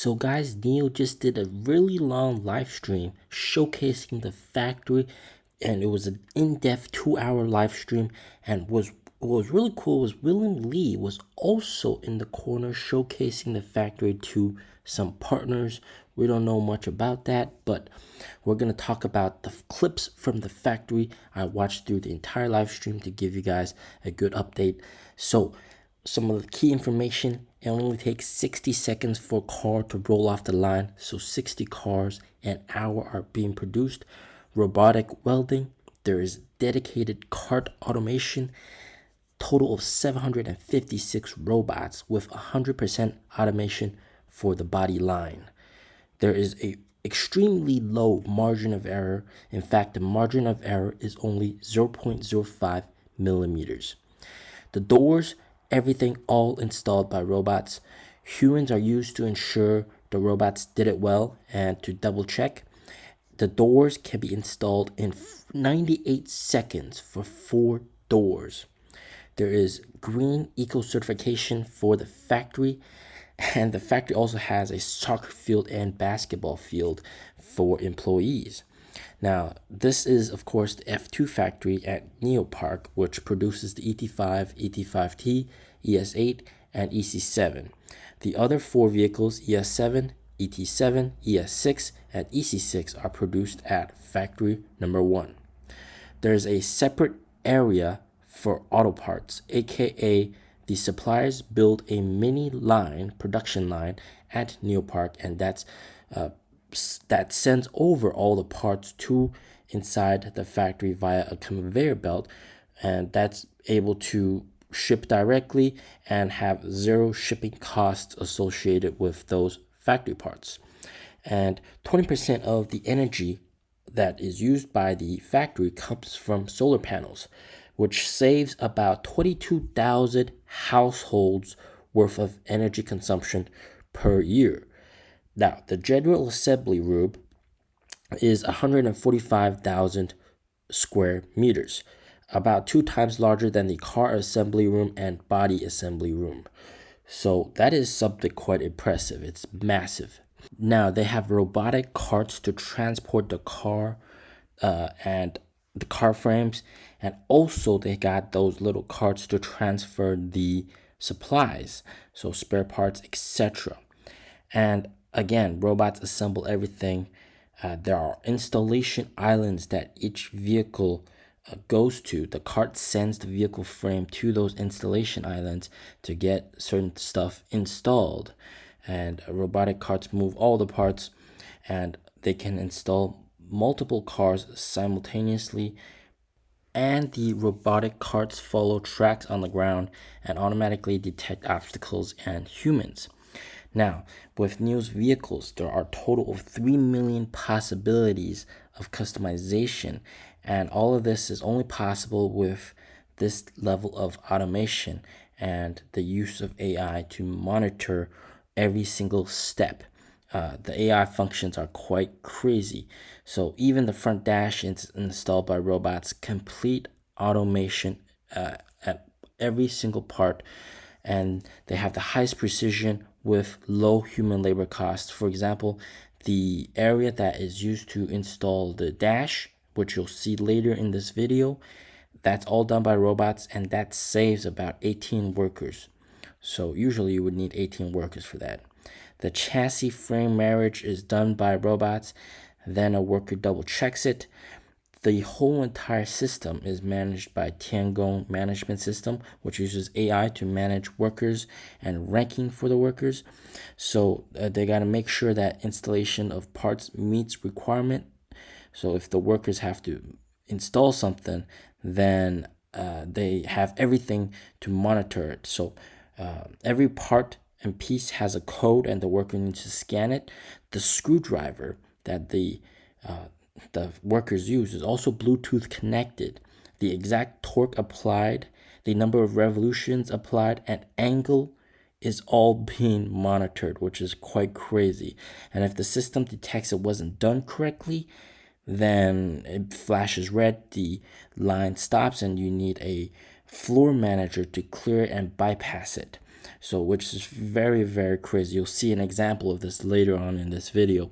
So guys, NIO just did a really long live stream showcasing the factory, and it was an in-depth 2-hour live stream. And what was really cool was William Lee was also in the corner showcasing the factory to some partners. We don't know much about that, but we're going to talk about the clips from the factory. I watched through the entire live stream to give you guys a good update. So some of the key information: it only takes 60 seconds for a car to roll off the line. So 60 cars an hour are being produced. Robotic welding. There is dedicated cart automation. Total of 756 robots with 100% automation for the body line. There is a extremely low margin of error. In fact, the margin of error is only 0.05 millimeters. The doors, everything all installed by robots. Humans are used to ensure the robots did it well and to double check. The doors can be installed in 98 seconds for 4 doors. There is green eco certification for the factory, and the factory also has a soccer field and basketball field for employees. Now, this is, of course, the F2 factory at NIO Park, which produces the ET5, ET5T, ES8, and EC7. The other 4 vehicles, ES7, ET7, ES6, and EC6, are produced at factory number 1. There's a separate area for auto parts, aka the suppliers build a mini line, production line at NIO Park, and that sends over all the parts to inside the factory via a conveyor belt, and that's able to ship directly and have 0 shipping costs associated with those factory parts. And 20% of the energy that is used by the factory comes from solar panels, which saves about 22,000 households worth of energy consumption per year. Now, the general assembly room is 145,000 square meters, about 2 times larger than the car assembly room and body assembly room. So that is something quite impressive. It's massive. Now, they have robotic carts to transport the car and the car frames, and also they got those little carts to transfer the supplies, so spare parts, etc. And again, robots assemble everything. There are installation islands that each vehicle goes to. The cart sends the vehicle frame to those installation islands to get certain stuff installed. And robotic carts move all the parts, and they can install multiple cars simultaneously. And the robotic carts follow tracks on the ground and automatically detect obstacles and humans. Now, with NIO's vehicles, there are a total of 3 million possibilities of customization, and all of this is only possible with this level of automation and the use of AI to monitor every single step. The AI functions are quite crazy. So even the front dash is installed by robots, complete automation at every single part, and they have the highest precision with low human labor costs. For example, the area that is used to install the dash, which you'll see later in this video, that's all done by robots, and that saves about 18 workers. So usually you would need 18 workers for that. The chassis frame marriage is done by robots, then a worker double checks it. The whole entire system is managed by Tiangong management system, which uses AI to manage workers and ranking for the workers. So they got to make sure that installation of parts meets requirement. So if the workers have to install something, then they have everything to monitor it. So every part and piece has a code, and the worker needs to scan it. The screwdriver that the workers use is also Bluetooth connected. The exact torque applied, the number of revolutions applied, and angle is all being monitored, which is quite crazy. And if the system detects it wasn't done correctly, then it flashes red, the line stops, and you need a floor manager to clear it and bypass it. So which is very, very crazy. You'll see an example of this later on in this video.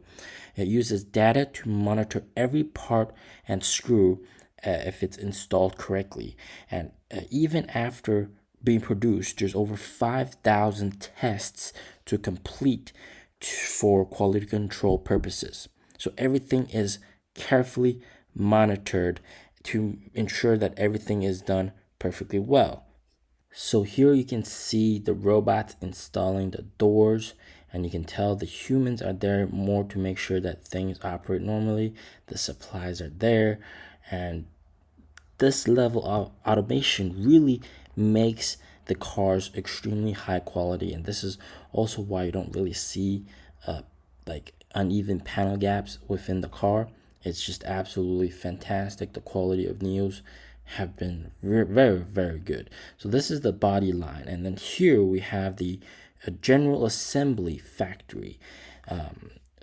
It uses data to monitor every part and screw if it's installed correctly. And even after being produced, there's over 5,000 tests to complete for quality control purposes. So everything is carefully monitored to ensure that everything is done perfectly well. So here you can see the robots installing the doors, and you can tell the humans are there more to make sure that things operate normally. The supplies are there, and this level of automation really makes the cars extremely high quality. And this is also why you don't really see like uneven panel gaps within the car. It's just absolutely fantastic. The quality of NIOs have been very, very good. So this is the body line, and then here we have the general assembly factory.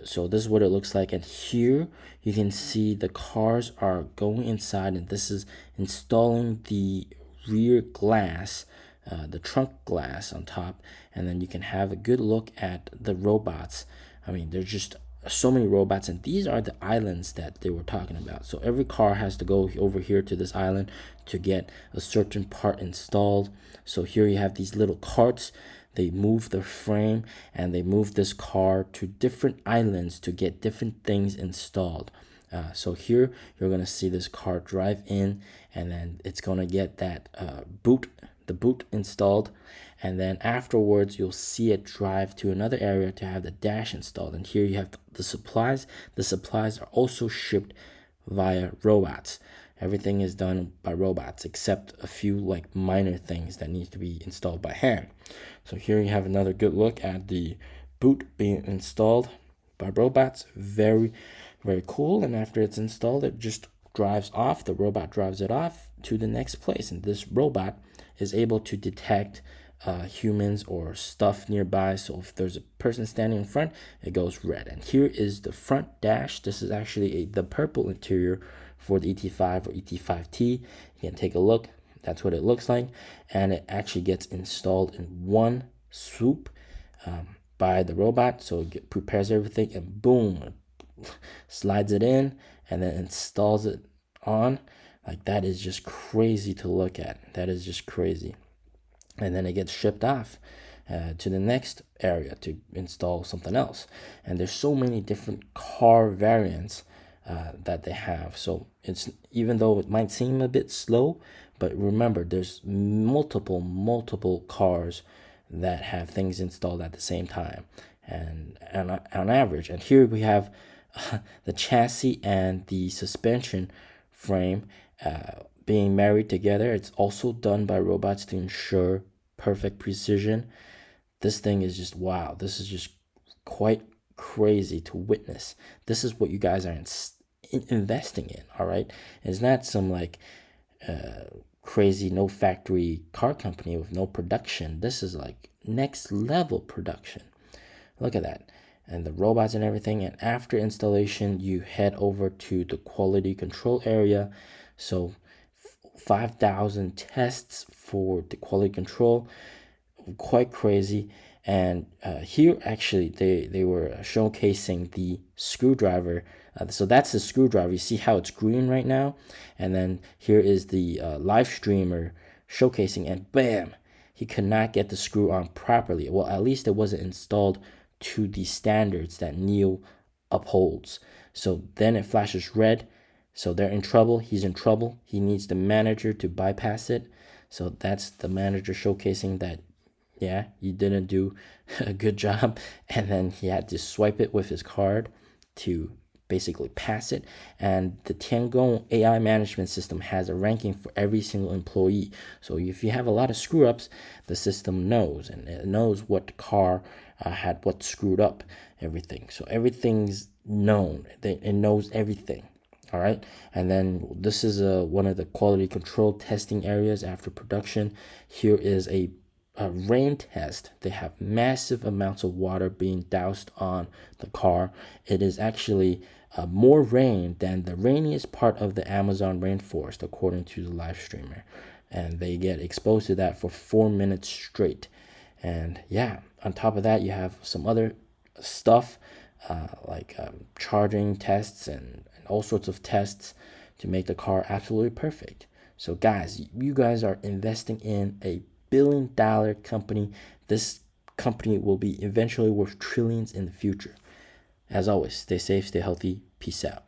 So this is what it looks like, and here you can see the cars are going inside, and this is installing the rear glass, the trunk glass on top, and then you can have a good look at the robots. I mean, there's just so many robots, and these are the islands that they were talking about. So every car has to go over here to this island to get a certain part installed. So here you have these little carts. They move the frame and they move this car to different islands to get different things installed. So here you're going to see this car drive in, and then it's going to get that the boot installed, and then afterwards you'll see it drive to another area to have the dash installed. And here you have the supplies. The supplies are also shipped via robots. Everything is done by robots except a few like minor things that need to be installed by hand. So here you have another good look at the boot being installed by robots. Very, very cool. And after it's installed, it just drives off. The robot drives it off to the next place, and this robot is able to detect humans or stuff nearby. So if there's a person standing in front, it goes red. And here is the front dash. This is actually the purple interior for the ET5 or ET5T. You can take a look. That's what it looks like, and it actually gets installed in one swoop by the robot. So it prepares everything, and boom, slides it in and then installs it on. Like, that is just crazy to look at. That is just crazy. And then it gets shipped off to the next area to install something else. And there's so many different car variants that they have. So it's, even though it might seem a bit slow, but remember, there's multiple cars that have things installed at the same time, and on average. And here we have the chassis and the suspension frame being married together. It's also done by robots to ensure perfect precision. This thing is just wow. This is just quite crazy to witness. This is what you guys are investing in. All right, it's not some like crazy no factory car company with no production. This is like next level production. Look at that. And the robots and everything. And after installation, you head over to the quality control area. So 5,000 tests for the quality control. Quite crazy. And here actually they were showcasing the screwdriver. So that's the screwdriver. You see how it's green right now? And then here is the live streamer showcasing, and bam, he could not get the screw on properly. Well, at least it wasn't installed to the standards that NIO upholds. So then it flashes red. So they're in trouble. He's in trouble. He needs the manager to bypass it. So that's the manager showcasing that, yeah, you didn't do a good job. And then he had to swipe it with his card to basically pass it. And the Tiangong AI management system has a ranking for every single employee. So if you have a lot of screw ups, the system knows, and it knows what car had what screwed up, everything. So everything's known. It knows everything. All right. And then this is one of the quality control testing areas after production. Here is a rain test. They have massive amounts of water being doused on the car. It is actually more rain than the rainiest part of the Amazon rainforest, according to the live streamer. And they get exposed to that for 4 minutes straight. And yeah, on top of that, you have some other stuff like charging tests and all sorts of tests to make the car absolutely perfect. So guys, you guys are investing in a billion-dollar company. This company will be eventually worth trillions in the future. As always, stay safe, stay healthy. Peace out.